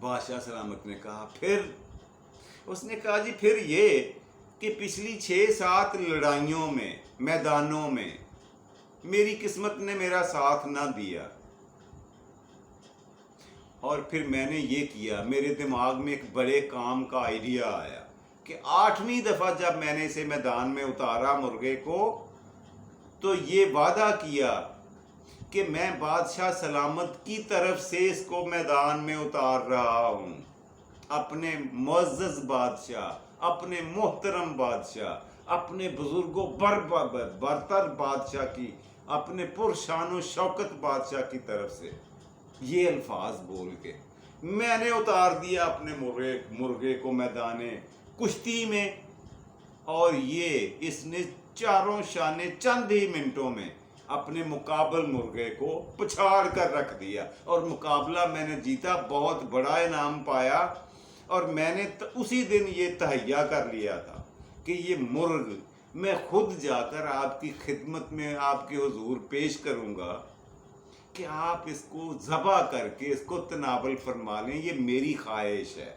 بادشاہ سلامت نے کہا پھر؟ اس نے کہا جی پھر یہ کہ پچھلی 6-7 لڑائیوں میں، میدانوں میں میری قسمت نے میرا ساتھ نہ دیا، اور پھر میں نے یہ کیا، میرے دماغ میں ایک بڑے کام کا آئیڈیا آیا کہ 8ویں دفعہ جب میں نے اسے میدان میں اتارا مرغے کو، تو یہ وعدہ کیا کہ میں بادشاہ سلامت کی طرف سے اس کو میدان میں اتار رہا ہوں، اپنے معزز بادشاہ، اپنے محترم بادشاہ، اپنے بزرگوں برتر بادشاہ کی، اپنے پرشان و شوکت بادشاہ کی طرف سے یہ الفاظ بول کے میں نے اتار دیا اپنے مرغے کو میدان کشتی میں، اور یہ اس نے چاروں شانے چند ہی منٹوں میں اپنے مقابل مرغے کو پچھاڑ کر رکھ دیا، اور مقابلہ میں نے جیتا، بہت بڑا انعام پایا، اور میں نے اسی دن یہ تہیا کر لیا تھا کہ یہ مرغ میں خود جا کر آپ کی خدمت میں آپ کے حضور پیش کروں گا کہ آپ اس کو ذبح کر کے اس کو تناول فرما لیں، یہ میری خواہش ہے،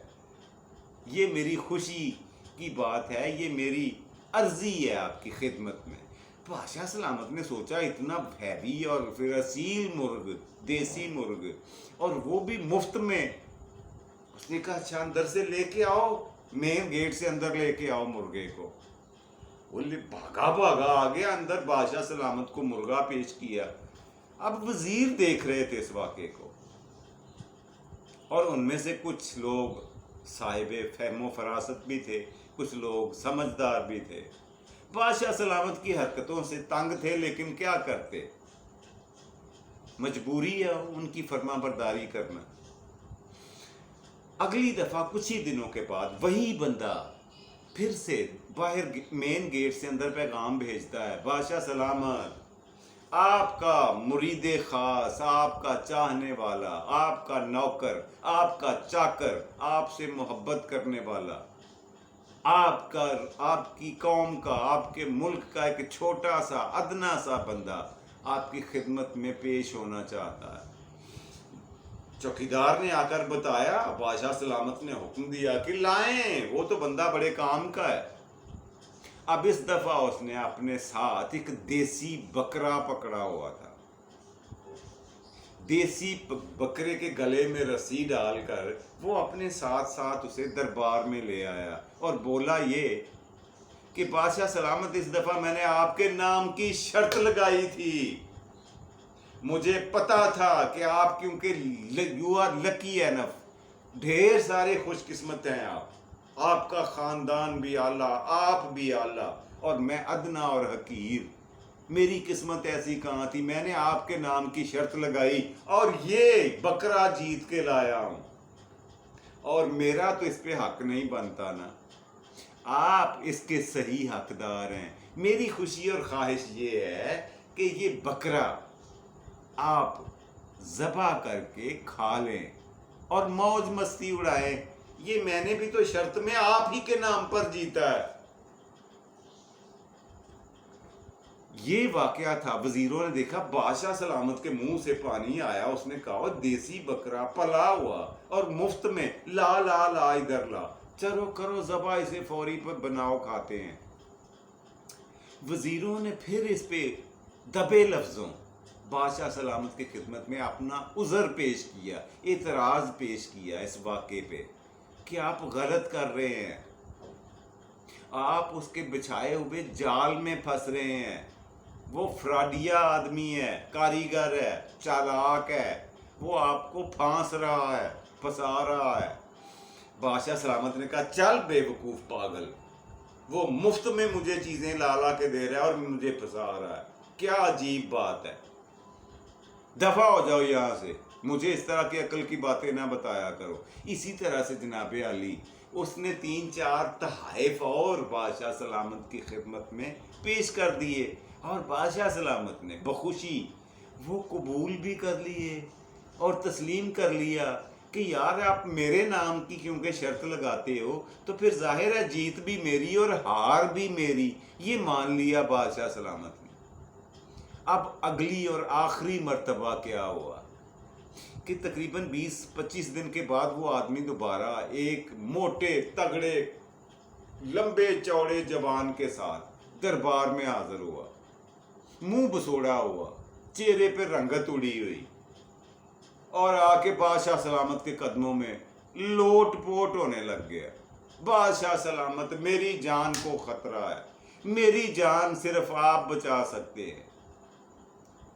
یہ میری خوشی کی بات ہے، یہ میری عرضی ہے آپ کی خدمت میں۔ بادشاہ سلامت نے سوچا اتنا ہیوی اور پھر اصیل مرغ، دیسی مرغ، اور وہ بھی مفت میں۔ اس نے کہا اچھا اندر سے لے کے آؤ، مین گیٹ سے اندر لے کے آؤ مرغے کو۔ وہ بھاگا آ گیا اندر، بادشاہ سلامت کو مرغا پیش کیا۔ اب وزیر دیکھ رہے تھے اس واقعے کو، اور ان میں سے کچھ لوگ صاحب فہم و فراست بھی تھے، کچھ لوگ سمجھدار بھی تھے۔ بادشاہ سلامت کی حرکتوں سے تنگ تھے، لیکن کیا کرتے، مجبوری ہے ان کی فرما برداری کرنا۔ اگلی دفعہ کچھ ہی دنوں کے بعد وہی بندہ پھر سے باہر مین گیٹ سے اندر پیغام بھیجتا ہے، بادشاہ سلامت، آپ کا مرید خاص، آپ کا چاہنے والا، آپ کا نوکر، آپ کا چاکر، آپ سے محبت کرنے والا، آپ کی قوم کا، آپ کے ملک کا ایک چھوٹا سا ادنا سا بندہ آپ کی خدمت میں پیش ہونا چاہتا ہے۔ چوکیدار نے آ کر بتایا، بادشاہ سلامت نے حکم دیا کہ لائیں، وہ تو بندہ بڑے کام کا ہے۔ اب اس دفعہ اس نے اپنے ساتھ ایک دیسی بکرا پکڑا ہوا تھا، دیسی بکرے کے گلے میں رسی ڈال کر وہ اپنے ساتھ اسے دربار میں لے آیا، اور بولا یہ کہ بادشاہ سلامت، اس دفعہ میں نے آپ کے نام کی شرط لگائی تھی، مجھے پتا تھا کہ آپ کیونکہ یو آر لکی اینف، ڈھیر سارے خوش قسمت ہیں آپ کا خاندان بھی اعلیٰ، آپ بھی اعلیٰ، اور میں ادنا اور حقیر، میری قسمت ایسی کہاں تھی، میں نے آپ کے نام کی شرط لگائی اور یہ بکرا جیت کے لایا ہوں، اور میرا تو اس پہ حق نہیں بنتا نا، آپ اس کے صحیح حقدار ہیں۔ میری خوشی اور خواہش یہ ہے کہ یہ بکرا آپ ذبح کر کے کھا لیں اور موج مستی اڑائیں، یہ میں نے بھی تو شرط میں آپ ہی کے نام پر جیتا ہے۔ یہ واقعہ تھا، وزیروں نے دیکھا بادشاہ سلامت کے منہ سے پانی آیا، اس نے کہا دیسی بکرا پلا ہوا اور مفت میں، لا لا لا ادھر لا، چلو کرو ذبح، اسے فوری پر بناؤ، کھاتے ہیں۔ وزیروں نے پھر اس پہ دبے لفظوں بادشاہ سلامت کی خدمت میں اپنا عذر پیش کیا، اعتراض پیش کیا اس واقعے پہ کہ آپ غلط کر رہے ہیں، آپ اس کے بچھائے ہوئے جال میں پھنس رہے ہیں، وہ فراڈیا آدمی ہے، کاریگر ہے، چالاک ہے، وہ آپ کو پھانس رہا ہے، پھنسا رہا ہے۔ بادشاہ سلامت نے کہا چل بے وقوف پاگل، وہ مفت میں مجھے چیزیں لا کے دے رہا ہے اور مجھے پھنسا رہا ہے، کیا عجیب بات ہے، دفع ہو جاؤ یہاں سے، مجھے اس طرح کی عقل کی باتیں نہ بتایا کرو۔ اسی طرح سے جناب علی، اس نے 3-4 تحائف اور بادشاہ سلامت کی خدمت میں پیش کر دیے، اور بادشاہ سلامت نے بخوشی وہ قبول بھی کر لیے اور تسلیم کر لیا کہ یار آپ میرے نام کی کیونکہ شرط لگاتے ہو تو پھر ظاہر ہے جیت بھی میری اور ہار بھی میری، یہ مان لیا بادشاہ سلامت نے۔ اب اگلی اور آخری مرتبہ کیا ہوا، کہ تقریباً 20-25 دن کے بعد وہ آدمی دوبارہ ایک موٹے تگڑے لمبے چوڑے جوان کے ساتھ دربار میں حاضر ہوا، منہ بسوڑا ہوا، چہرے پہ رنگت اڑی ہوئی، اور آ کے بادشاہ سلامت کے قدموں میں لوٹ پوٹ ہونے لگ گیا۔ بادشاہ سلامت، میری جان کو خطرہ ہے، میری جان صرف آپ بچا سکتے ہیں،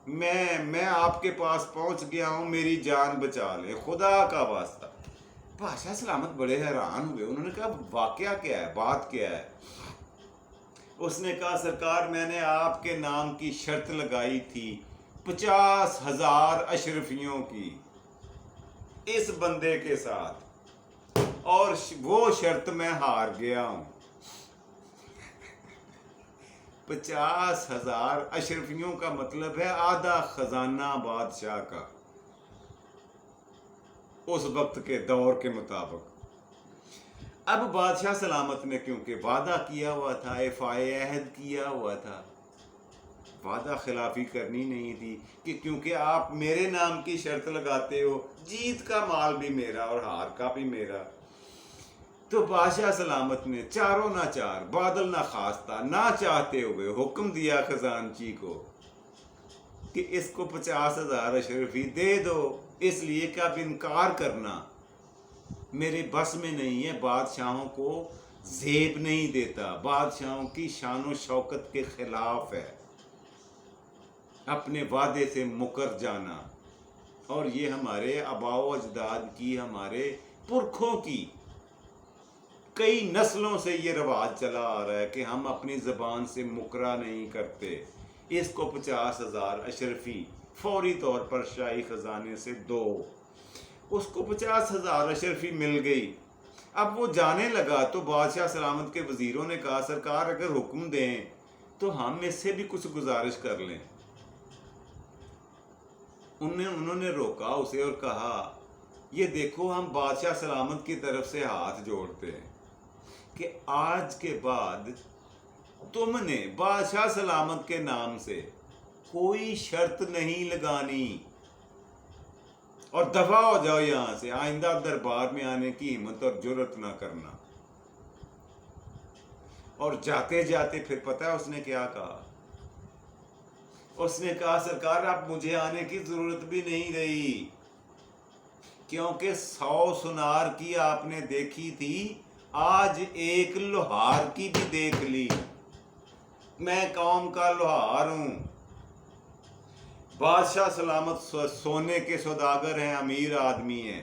میں آپ کے پاس پہنچ گیا ہوں، میری جان بچا لیں خدا کا واسطہ۔ بادشاہ سلامت بڑے حیران ہوئے، انہوں نے کہا واقعہ کیا ہے، بات کیا ہے؟ اس نے کہا سرکار، میں نے آپ کے نام کی شرط لگائی تھی 50,000 اشرفیوں کی اس بندے کے ساتھ، اور وہ شرط میں ہار گیا ہوں۔ 50,000 اشرفیوں کا مطلب ہے آدھا خزانہ بادشاہ کا، اس وقت کے دور کے مطابق۔ اب بادشاہ سلامت نے کیونکہ وعدہ کیا ہوا تھا، ایفائے عہد کیا ہوا تھا، وعدہ خلافی کرنی نہیں تھی، کہ کیونکہ آپ میرے نام کی شرط لگاتے ہو، جیت کا مال بھی میرا اور ہار کا بھی میرا۔ تو بادشاہ سلامت نے چاروں نہ چار، بادل نہ خواستہ، نہ چاہتے ہوئے حکم دیا خزانچی کو کہ اس کو 50,000 اشرفی دے دو، اس لیے کہ اب انکار کرنا میرے بس میں نہیں ہے، بادشاہوں کو زیب نہیں دیتا، بادشاہوں کی شان و شوکت کے خلاف ہے اپنے وعدے سے مکر جانا۔ اور یہ ہمارے آباء و اجداد کی، ہمارے پرکھوں کی کئی نسلوں سے یہ رواج چلا آ رہا ہے کہ ہم اپنی زبان سے مکرا نہیں کرتے۔ اس کو 50,000 اشرفی فوری طور پر شاہی خزانے سے دو۔ اس کو 50,000 اشرفی مل گئی۔ اب وہ جانے لگا تو بادشاہ سلامت کے وزیروں نے کہا سرکار اگر حکم دیں تو ہم اس سے بھی کچھ گزارش کر لیں۔ انہوں نے روکا اسے اور کہا یہ دیکھو، ہم بادشاہ سلامت کی طرف سے ہاتھ جوڑتے ہیں کہ آج کے بعد تم نے بادشاہ سلامت کے نام سے کوئی شرط نہیں لگانی، اور دفع ہو جاؤ یہاں سے، آئندہ دربار میں آنے کی ہمت اور جرت نہ کرنا۔ اور جاتے جاتے پھر پتہ ہے اس نے کیا کہا؟ اس نے کہا سرکار اب مجھے آنے کی ضرورت بھی نہیں رہی، کیونکہ 100 سنار کی آپ نے دیکھی تھی، آج ایک لوہار کی بھی دیکھ لی، میں قوم کا لوہار ہوں۔ بادشاہ سلامت سونے کے سوداگر ہیں، امیر آدمی ہیں،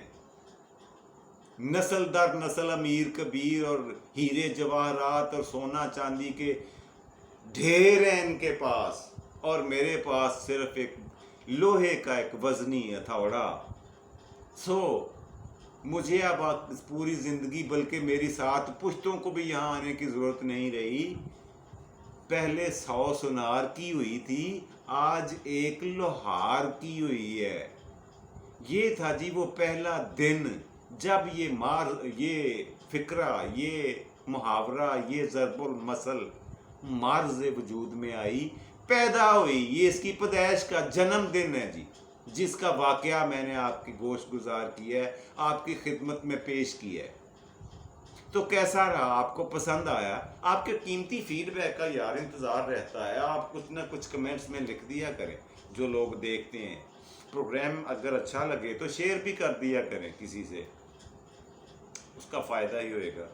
نسل در نسل امیر کبیر، اور ہیرے جواہرات اور سونا چاندی کے ڈھیر ہیں ان کے پاس، اور میرے پاس صرف ایک لوہے کا ایک وزنی ہتھوڑا۔ مجھے اب پوری زندگی بلکہ میری 7 پشتوں کو بھی یہاں آنے کی ضرورت نہیں رہی۔ پہلے 100 سنار کی ہوئی تھی، آج ایک لوہار کی ہوئی ہے۔ یہ تھا جی وہ پہلا دن جب یہ فکرہ، یہ محاورہ، یہ ضرب المثل مرز وجود میں آئی، پیدا ہوئی۔ یہ اس کی پیدائش کا جنم دن ہے جی، جس کا واقعہ میں نے آپ کی گوشت گزار کیا ہے، آپ کی خدمت میں پیش کیا ہے۔ تو کیسا رہا؟ آپ کو پسند آیا؟ آپ کے قیمتی فیڈ بیک کا یار انتظار رہتا ہے، آپ کچھ نہ کچھ کمنٹس میں لکھ دیا کریں جو لوگ دیکھتے ہیں۔ پروگرام اگر اچھا لگے تو شیئر بھی کر دیا کریں کسی سے، اس کا فائدہ ہی ہوئے گا۔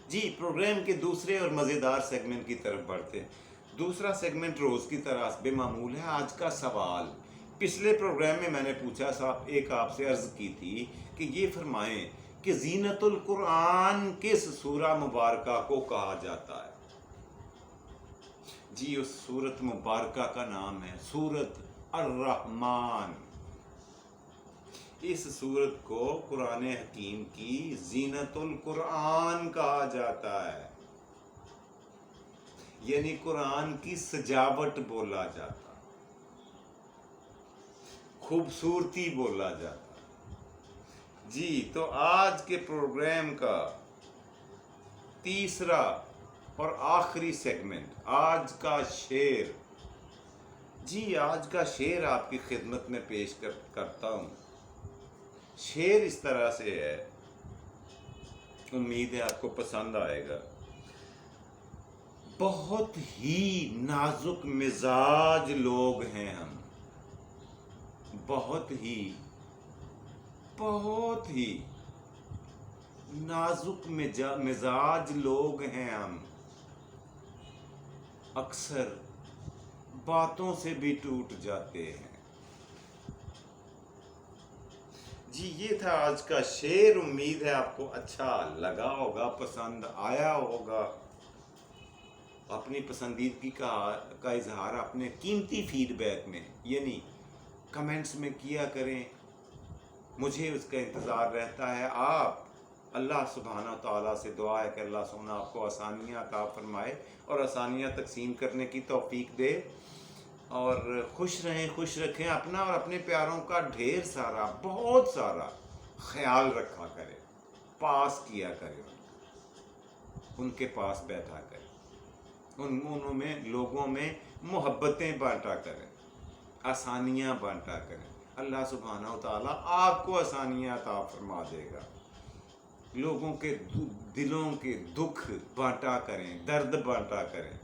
جی پروگرام کے دوسرے اور مزیدار سیگمنٹ کی طرف بڑھتے ہیں۔ دوسرا سیگمنٹ روز کی طرح بے معمول ہے، آج کا سوال۔ پچھلے پروگرام میں نے پوچھا ایک آپ سے عرض کی تھی کہ یہ فرمائیں کہ زینت القرآن کس سورہ مبارکہ کو کہا جاتا ہے؟ جی اس سورت مبارکہ کا نام ہے سورت الرحمن۔ اس سورت کو قرآن حکیم کی زینت القرآن کہا جاتا ہے، یعنی قرآن کی سجاوٹ بولا جاتا، خوبصورتی بولا جاتا۔ جی تو آج کے پروگرام کا تیسرا اور آخری سیگمنٹ، آج کا شعر۔ جی آج کا شعر آپ کی خدمت میں پیش کرتا ہوں۔ شعر اس طرح سے ہے، امید ہے آپ کو پسند آئے گا۔ بہت ہی نازک مزاج لوگ ہیں ہم، بہت ہی نازک مزاج لوگ ہیں ہم، اکثر باتوں سے بھی ٹوٹ جاتے ہیں۔ جی یہ تھا آج کا شعر، امید ہے آپ کو اچھا لگا ہوگا، پسند آیا ہوگا۔ اپنی پسندیدگی کا اظہار اپنے قیمتی فیڈ بیک میں یعنی کمنٹس میں کیا کریں، مجھے اس کا انتظار رہتا ہے۔ آپ اللہ سبحانہ تعالیٰ سے دعا ہے کہ اللہ سبحانہ آپ کو آسانیاں عطا فرمائے اور آسانیاں تقسیم کرنے کی توفیق دے، اور خوش رہیں، خوش رکھیں اپنا اور اپنے پیاروں کا ڈھیر سارا، بہت سارا خیال رکھا کرے، پاس کیا کرے، ان کے پاس بیٹھا کرے، انہوں میں لوگوں میں محبتیں بانٹا کریں، آسانیاں بانٹا کریں۔ اللہ سبحانہ و تعالیٰ آپ کو آسانیاں عطا فرما دے گا۔ لوگوں کے دلوں کے دکھ بانٹا کریں، درد بانٹا کریں،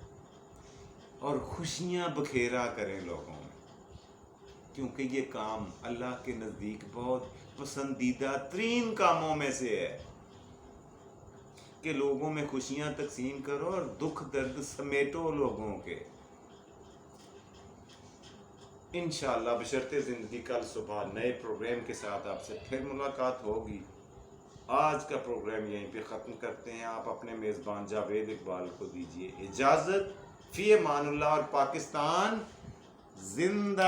اور خوشیاں بکھیرا کریں لوگوں میں، کیونکہ یہ کام اللہ کے نزدیک بہت پسندیدہ ترین کاموں میں سے ہے کہ لوگوں میں خوشیاں تقسیم کرو اور دکھ درد سمیٹو لوگوں کے۔ انشاءاللہ بشرط زندگی کل صبح نئے پروگرام کے ساتھ آپ سے پھر ملاقات ہوگی۔ آج کا پروگرام یہیں پہ ختم کرتے ہیں۔ آپ اپنے میزبان جاوید اقبال کو دیجیے اجازت۔ فی امان اللہ، اور پاکستان زندہ